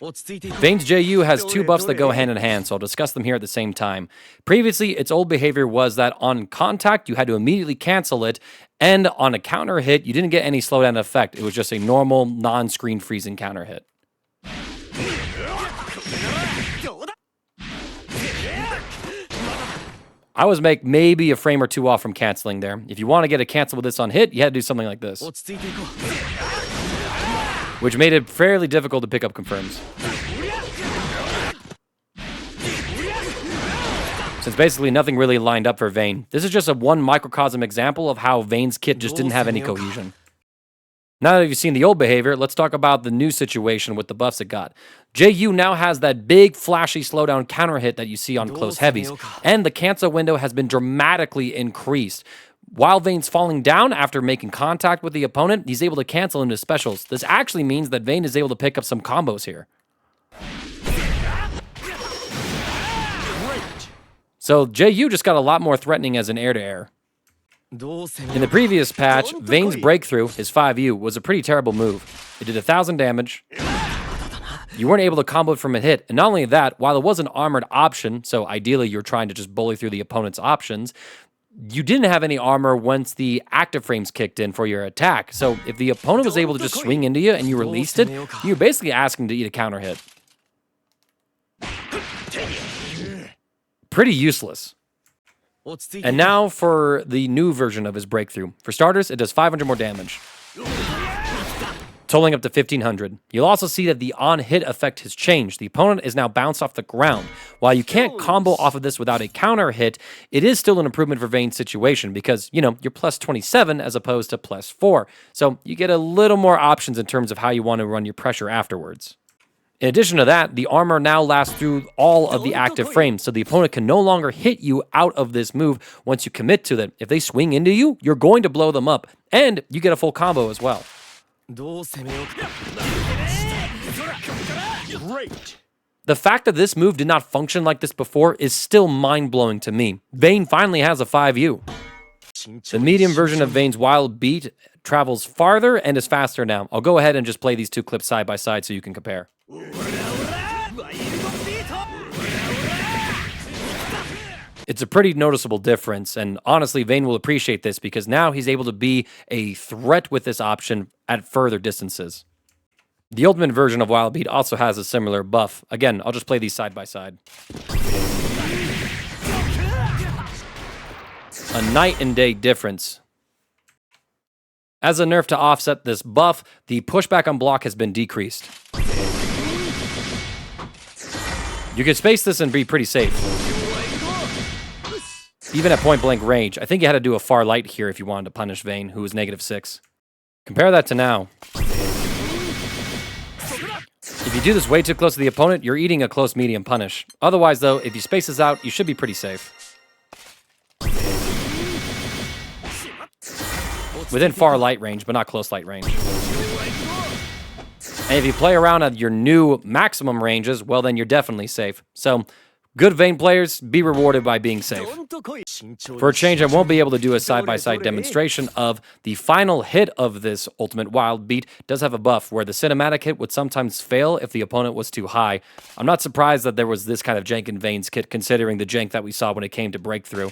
Vane's JU has two buffs that go hand in hand, so I'll discuss them here at the same time. Previously, its old behavior was that on contact, you had to immediately cancel it, and on a counter hit, you didn't get any slowdown effect. It was just a normal, non-screen freezing counter hit. I was maybe a frame or two off from canceling there. If you want to get a cancel with this on hit, you had to do something like this, which made it fairly difficult to pick up confirms. Since basically nothing really lined up for Vane. This is just a one microcosm example of how Vane's kit just didn't have any cohesion. Now that you've seen the old behavior, let's talk about the new situation with the buffs it got. JU now has that big, flashy slowdown counter hit that you see on close heavies, and the cancel window has been dramatically increased. While Vane's falling down after making contact with the opponent, he's able to cancel into specials. This actually means that Vane is able to pick up some combos here. So JU just got a lot more threatening as an air-to-air. In the previous patch, Vane's breakthrough, his 5U, was a pretty terrible move. It did 1,000 damage. You weren't able to combo it from a hit. And not only that, while it was an armored option, so ideally you're trying to just bully through the opponent's options, you didn't have any armor once the active frames kicked in for your attack. So if the opponent was able to just swing into you and you released it, you're basically asking to eat a counter hit. Pretty useless. And now for the new version of his breakthrough. For starters, it does 500 more damage, totaling up to 1,500. You'll also see that the on-hit effect has changed. The opponent is now bounced off the ground. While you can't combo off of this without a counter hit, it is still an improvement for Vane's situation because, you know, you're plus 27 as opposed to plus 4. So you get a little more options in terms of how you want to run your pressure afterwards. In addition to that, the armor now lasts through all of the active frames, so the opponent can no longer hit you out of this move once you commit to them. If they swing into you, you're going to blow them up, and you get a full combo as well. Great. The fact that this move did not function like this before is still mind-blowing to me. Vane finally has a 5U. The medium version of Vane's Wild Beat travels farther and is faster now. I'll go ahead and just play these two clips side by side so you can compare. It's a pretty noticeable difference, and honestly, Vane will appreciate this because now he's able to be a threat with this option at further distances. The ultimate version of Wild Beat also has a similar buff. Again, I'll just play these side by side. A night and day difference. As a nerf to offset this buff, the pushback on block has been decreased. You can space this and be pretty safe. Even at point-blank range. I think you had to do a far light here if you wanted to punish Vane, who was -6. Compare that to now. If you do this way too close to the opponent, you're eating a close medium punish. Otherwise, though, if you space this out, you should be pretty safe. Within far light range, but not close light range. And if you play around at your new maximum ranges, well, then you're definitely safe. So, good Vane players, be rewarded by being safe. For a change, I won't be able to do a side-by-side demonstration of the final hit of this Ultimate Wild Beat does have a buff where the cinematic hit would sometimes fail if the opponent was too high. I'm not surprised that there was this kind of jank in Vane's kit, considering the jank that we saw when it came to breakthrough.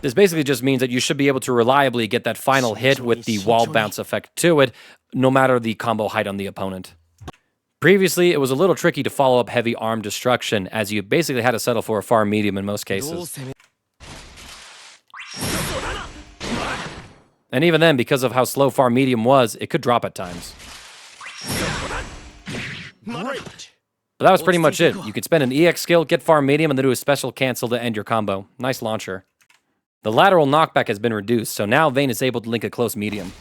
This basically just means that you should be able to reliably get that final hit with the wall bounce effect to it, no matter the combo height on the opponent. Previously, it was a little tricky to follow up heavy arm destruction, as you basically had to settle for a far medium in most cases. And even then, because of how slow far medium was, it could drop at times. But that was pretty much it. You could spend an EX skill, get far medium, and then do a special cancel to end your combo. Nice launcher. The lateral knockback has been reduced, so now Vane is able to link a close medium.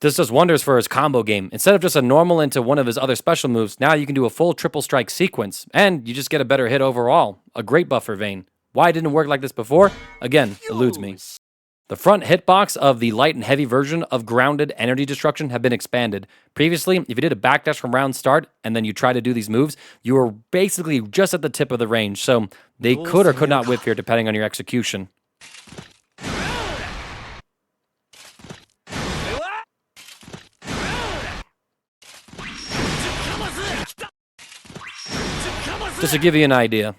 This does wonders for his combo game. Instead of just a normal into one of his other special moves, now you can do a full triple strike sequence, and you just get a better hit overall. A great buff for Vane. Why it didn't work like this before? Again, eludes me. The front hitbox of the light and heavy version of grounded energy destruction have been expanded. Previously, if you did a backdash from round start and then you try to do these moves, you were basically just at the tip of the range, so they could or could not whip here depending on your execution. Just to give you an idea.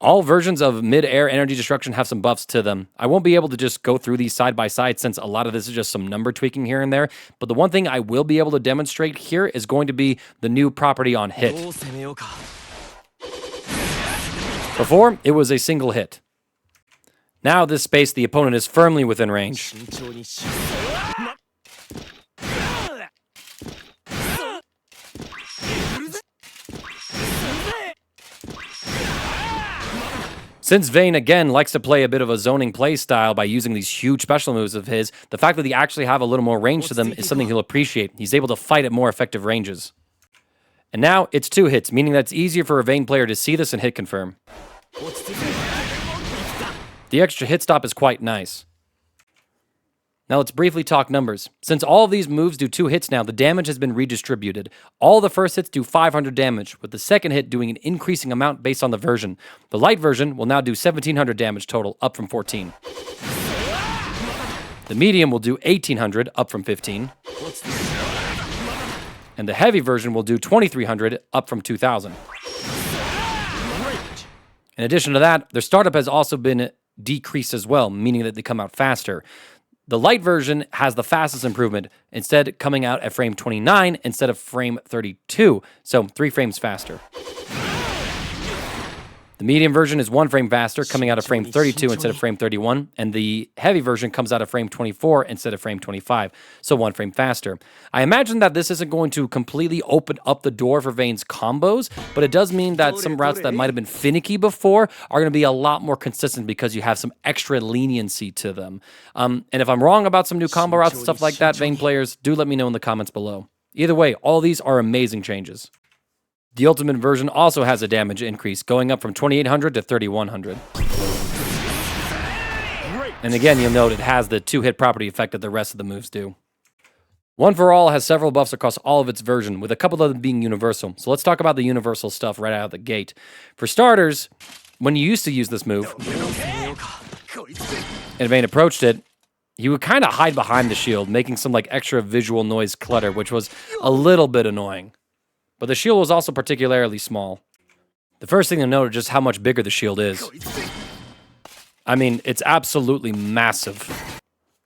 All versions of mid-air energy destruction have some buffs to them. I won't be able to just go through these side by side since a lot of this is just some number tweaking here and there, but the one thing I will be able to demonstrate here is going to be the new property on hit. Before, it was a single hit. Now this space, the opponent is firmly within range. Since Vane, again, likes to play a bit of a zoning play style by using these huge special moves of his, the fact that they actually have a little more range to them is something he'll appreciate. He's able to fight at more effective ranges. And now, it's 2 hits, meaning that it's easier for a Vane player to see this and hit confirm. The extra hit stop is quite nice. Now let's briefly talk numbers. Since all of these moves do 2 hits now, the damage has been redistributed. All the first hits do 500 damage, with the second hit doing an increasing amount based on the version. The light version will now do 1700 damage total, up from 14. The medium will do 1800, up from 15. And the heavy version will do 2300, up from 2000. In addition to that, their startup has also been decreased as well, meaning that they come out faster. The light version has the fastest improvement, instead coming out at frame 29 instead of frame 32, so 3 frames faster. The medium version is 1 frame faster, coming out of frame 32 instead of frame 31, and the heavy version comes out of frame 24 instead of frame 25, so 1 frame faster. I imagine that this isn't going to completely open up the door for Vane's combos, but it does mean that some routes that might have been finicky before are going to be a lot more consistent because you have some extra leniency to them. And if I'm wrong about some new combo routes and stuff like that, Vane players, do let me know in the comments below. Either way, all these are amazing changes. The ultimate version also has a damage increase, going up from 2800 to 3100. And again, you'll note it has the 2-hit property effect that the rest of the moves do. One for All has several buffs across all of its version, with a couple of them being universal. So let's talk about the universal stuff right out of the gate. For starters, when you used to use this move, and Vane approached it, he would kind of hide behind the shield, making some like extra visual noise clutter, which was a little bit annoying. But the shield was also particularly small. The first thing to note is just how much bigger the shield is. I mean, it's absolutely massive,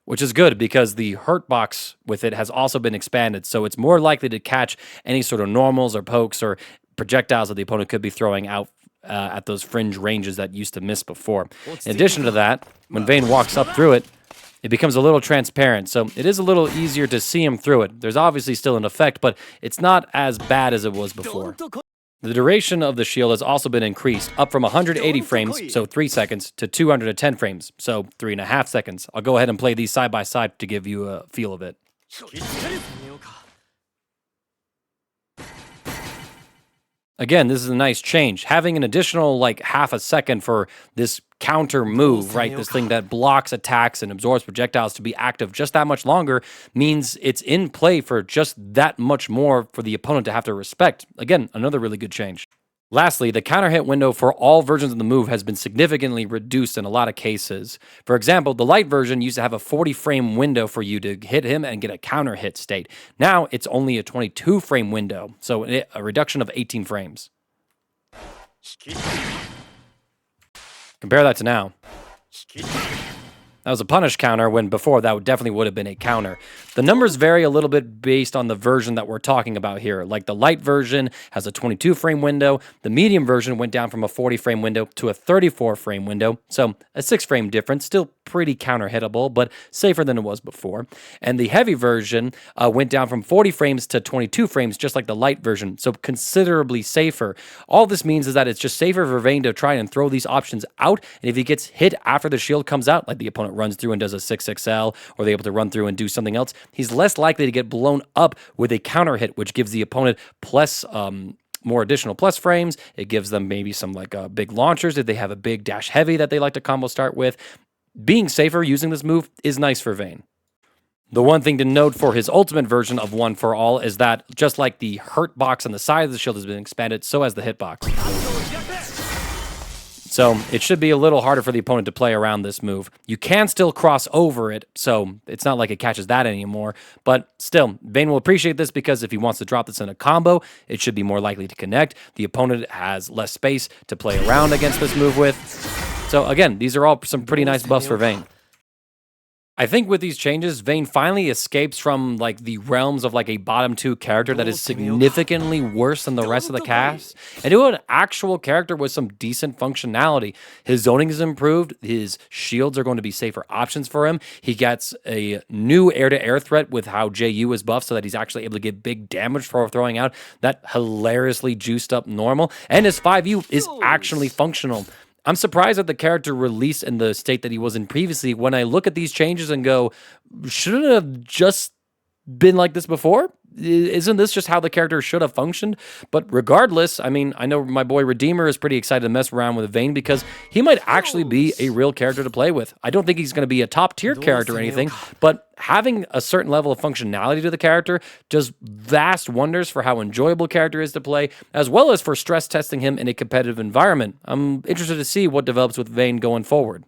which is good because the hurt box with it has also been expanded, so it's more likely to catch any sort of normals or pokes or projectiles that the opponent could be throwing out at those fringe ranges that used to miss before. In addition to that, when Vane walks up through it, it becomes a little transparent, so it is a little easier to see him through it. There's obviously still an effect, but it's not as bad as it was before. The duration of the shield has also been increased, up from 180 frames, so 3 seconds, to 210 frames, so 3.5 seconds. I'll go ahead and play these side by side to give you a feel of it. Again, this is a nice change. Having an additional, like, half a second for this counter move, right? This thing that blocks attacks and absorbs projectiles to be active just that much longer means it's in play for just that much more for the opponent to have to respect. Again, another really good change. Lastly, the counter hit window for all versions of the move has been significantly reduced in a lot of cases. For example, the light version used to have a 40-frame window for you to hit him and get a counter hit state. Now it's only a 22-frame window, so a reduction of 18 frames. Compare that to now. That was a punish counter, when before that definitely would have been a counter. The numbers vary a little bit based on the version that we're talking about here. Like the light version has a 22-frame window. The medium version went down from a 40-frame window to a 34-frame window. So a 6-frame difference, still pretty counter-hittable, but safer than it was before. And the heavy version went down from 40 frames to 22 frames, just like the light version, so considerably safer. All this means is that it's just safer for Vane to try and throw these options out, and if he gets hit after the shield comes out, like the opponent runs through and does a 6XL, or they're able to run through and do something else, he's less likely to get blown up with a counter hit, which gives the opponent plus more additional plus frames. It gives them maybe some like big launchers if they have a big dash heavy that they like to combo start with. Being safer using this move is nice for Vane. The one thing to note for his ultimate version of One for All is that just like the hurt box on the side of the shield has been expanded, so has the hit box. So it should be a little harder for the opponent to play around this move. You can still cross over it, so it's not like it catches that anymore. But still, Vane will appreciate this because if he wants to drop this in a combo, it should be more likely to connect. The opponent has less space to play around against this move with. So again, these are all some pretty nice buffs for Vane. I think with these changes, Vane finally escapes from like the realms of like a bottom 2 character that is significantly worse than the rest of the cast, and to an actual character with some decent functionality. His zoning is improved, his shields are going to be safer options for him. He gets a new air-to-air threat with how JU is buffed so that he's actually able to get big damage for throwing out that hilariously juiced up normal, and his 5U is actually functional. I'm surprised at the character released in the state that he was in previously when I look at these changes and go, shouldn't it have just been like this before? Isn't this just how the character should have functioned? But regardless, I mean, I know my boy Redeemer is pretty excited to mess around with Vane because he might actually be a real character to play with. I don't think he's going to be a top tier character or anything, but having a certain level of functionality to the character does vast wonders for how enjoyable character is to play, as well as for stress testing him in a competitive environment. I'm interested to see what develops with Vane going forward.